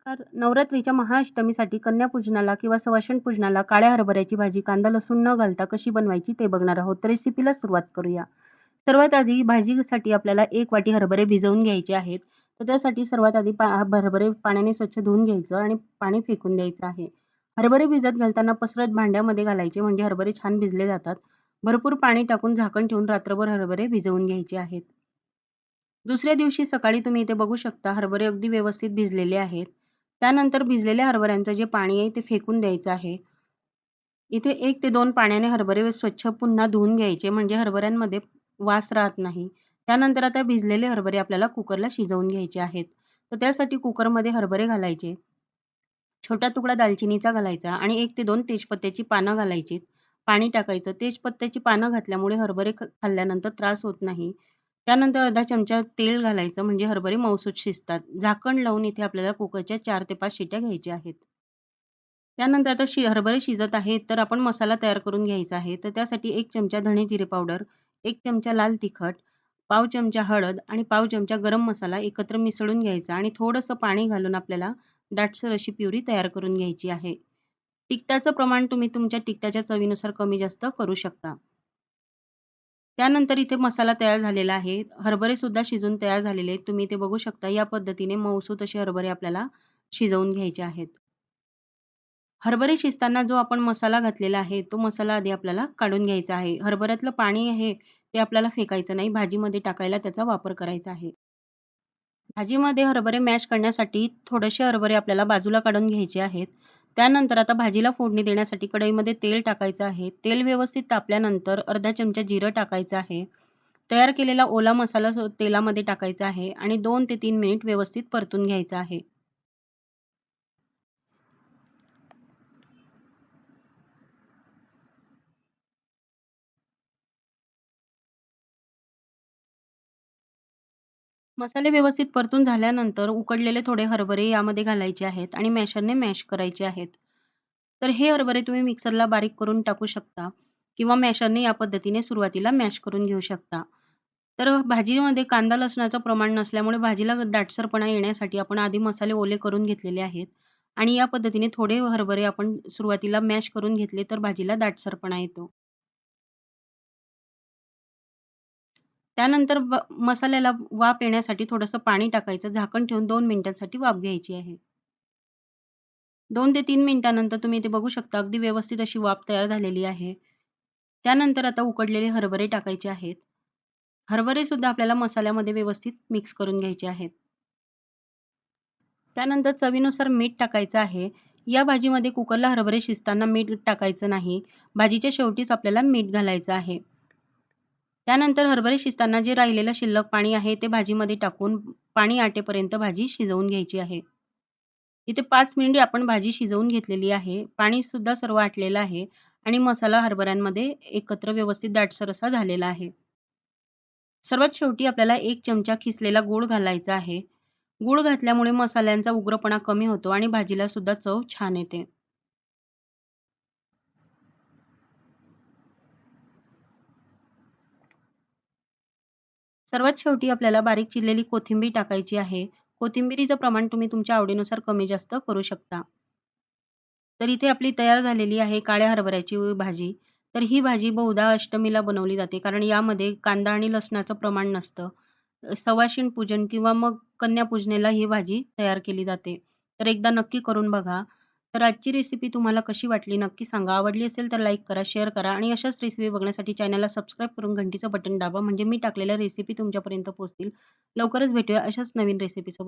नवरात्रीच्या महाअष्टमीसाठी कन्यापूजनाला किंवा सवासण पूजनाला काळ्या हरभऱ्याची भाजी कांदा लसूण न घालता कशी बनवायची ते बघणार आहोत. तर रेसिपीला सुरुवात करूया. सर्वात आधी भाजीसाठी आपल्याला 1 वाटी हरभरे भिजवून घ्यायचे आहेत. तर त्यासाठी सर्वात आधी हरभरे पाण्याने स्वच्छ धुवून घ्यायचं आणि पाणी फेकून द्यायचं आहे. हरभरे भिजत घालताना पसरत भांड्यामध्ये घालायचे म्हणजे हरभरे छान भिजले जातात. भरपूर पाणी टाकून झाकण ठेवून रात्रभर हरभरे भिजवून घ्यायचे आहेत. दुसऱ्या दिवशी सकाळी तुम्ही इथे बघू शकता हरभरे अगदी व्यवस्थित भिजलेले आहेत. त्यानंतर भिजलेल्या हरभऱ्यांचं जे पाणी आहे ते फेकून द्यायचं आहे. इथे 1 ते 2 पाण्याने हरभरे स्वच्छ पुन्हा धुवून घ्यायचे म्हणजे हरभऱ्यांमध्ये वास राहत नाही. त्यानंतर आता भिजलेले हरभरे आपल्याला कुकरला शिजवून घ्यायचे आहेत. तर त्यासाठी कुकरमध्ये हरभरे घालायचे. छोटा तुकडा दालचिनीचा घालायचा आणि 1 ते 2 तेजपत्त्याची पानं घालायची. पाणी टाकायचं. तेजपत्त्याची पानं घातल्यामुळे हरभरे खाल्ल्यानंतर त्रास होत नाही. त्यानंतर अर्धा चमचा तेल घालायचं म्हणजे हरभरे मऊसूत शिजतात. झाकण लावून इथे आपल्याला कुकरच्या 4 ते 5 शिट्या घ्यायच्या आहेत. त्यानंतर आता हरभरे शिजत आहेत, तर आपण मसाला तयार करून घ्यायचा आहे. तर त्यासाठी 1 चमचा धणे जिरे पावडर, 1 चमचा लाल तिखट, पाव चमचा हळद आणि पाव चमचा गरम मसाला एकत्र मिसळून घ्यायचा आणि थोडंसं पाणी घालून आपल्याला दाटसर अशी प्युरी तयार करून घ्यायची आहे. तिखटाचं प्रमाण तुम्ही तुमच्या तिखटाच्या चवीनुसार कमी जास्त करू शकता. त्यानंतर इथे मसाला तयार झालेला आहे. हरभरेसुद्धा शिजून तयार झालेले आहेत. तुम्ही इथे बघू शकता या पद्धतीने मऊसूत असे हरभरे आपल्याला शिजवून घ्यायचे आहेत. हरभरे शिजताना जो आपण मसाला घातलेला आहे, तो मसाला आधी आपल्याला काढून घ्यायचा आहे. हरभऱ्यातलं पाणी आहे ते आपल्याला फेकायचं नाही. भाजीमध्ये टाकायला त्याचा वापर करायचा आहे. भाजीमध्ये हरभरे मॅश करण्यासाठी थोडेसे हरभरे आपल्याला बाजूला काढून घ्यायचे आहेत. त्यानंतर आता भाजीला फोडणी देण्यासाठी कढईमध्ये तेल टाकायचं आहे. तेल व्यवस्थित तापल्यानंतर अर्धा चमचा जिरं टाकायचं आहे. तयार केलेला ओला मसाला तेलामध्ये टाकायचा आहे आणि 2 ते 3 मिनिट व्यवस्थित परतून घ्यायचा आहे. मसाले व्यवस्थित परतून झाल्यानंतर उकडलेले थोडे हरभरे यामध्ये घालायचे आहेत आणि मॅशरने मॅश करायचे आहेत. तर हे हरभरे तुम्ही मिक्सरला बारीक करून टाकू शकता किंवा मॅशरने या पद्धतीने सुरुवातीला मॅश करून घेऊ शकता. तर भाजीमध्ये कांदा लसणाचं प्रमाण नसल्यामुळे भाजीला दाटसरपणा येण्यासाठी आपण आधी मसाले ओले करून घेतलेले आहेत आणि या पद्धतीने थोडे हरभरे आपण सुरुवातीला मॅश करून घेतले तर भाजीला दाटसरपणा येतो. त्यानंतर मसाल्याला वाफ येण्यासाठी थोडंसं पाणी टाकायचं, झाकण ठेवून 2 मिनिटांसाठी वाफ घ्यायची आहे. 2 ते 3 मिनिटानंतर तुम्ही इथे बघू शकता अगदी व्यवस्थित अशी वाफ तयार झालेली आहे. त्यानंतर आता उकडलेले हरभरे टाकायचे आहेत. हरभरेसुद्धा आपल्याला मसाल्यामध्ये व्यवस्थित मिक्स करून घ्यायचे आहेत. त्यानंतर चवीनुसार मीठ टाकायचं आहे. या भाजीमध्ये कुकरला हरभरे शिजताना मीठ टाकायचं नाही. भाजीच्या शेवटीच आपल्याला मीठ घालायचं आहे. त्यानंतर हरभरे शिजताना जे राहिलेलं शिल्लक पाणी आहे ते भाजीमध्ये टाकून पाणी आटेपर्यंत भाजी शिजवून घ्यायची आहे. इथे 5 मिनिट आपण भाजी शिजवून घेतलेली आहे. पाणीसुद्धा सर्व आटलेलं आहे आणि मसाला हरभऱ्यांमध्ये एकत्र व्यवस्थित दाटसर असा झालेला आहे. सर्वात शेवटी आपल्याला 1 चमचा खिसलेला गूळ घालायचा आहे. गूळ घातल्यामुळे मसाल्यांचा उग्रपणा कमी होतो आणि भाजीला सुद्धा चव छान येते. सर्वात शेवटी आपल्याला बारीक चिरलेली कोथिंबीर टाकायची आहे. कोथिंबिरीचं प्रमाण तुम्ही तुमच्या आवडीनुसार कमी जास्त करू शकता. तर इथे आपली तयार झालेली आहे काळ्या हरभऱ्याची भाजी. तर ही भाजी बहुधा अष्टमीला बनवली जाते कारण यामध्ये कांदा आणि लसणाचं प्रमाण नसतं. सवाशीण पूजन किंवा मग कन्यापूजनेला ही भाजी तयार केली जाते. तर एकदा नक्की करून बघा. तर आजची रेसिपी तुम्हाला कशी वाटली नक्की सांगा. आवडली असेल तर लाईक करा, शेअर करा आणि अशाच रेसिपी बघण्यासाठी चॅनलला सबस्क्राईब करून घंटीचं बटन दाबा म्हणजे मी टाकलेल्या रेसिपी तुमच्यापर्यंत पोहोचतील. लवकरच भेटूया अशाच नवीन रेसिपीसोबत.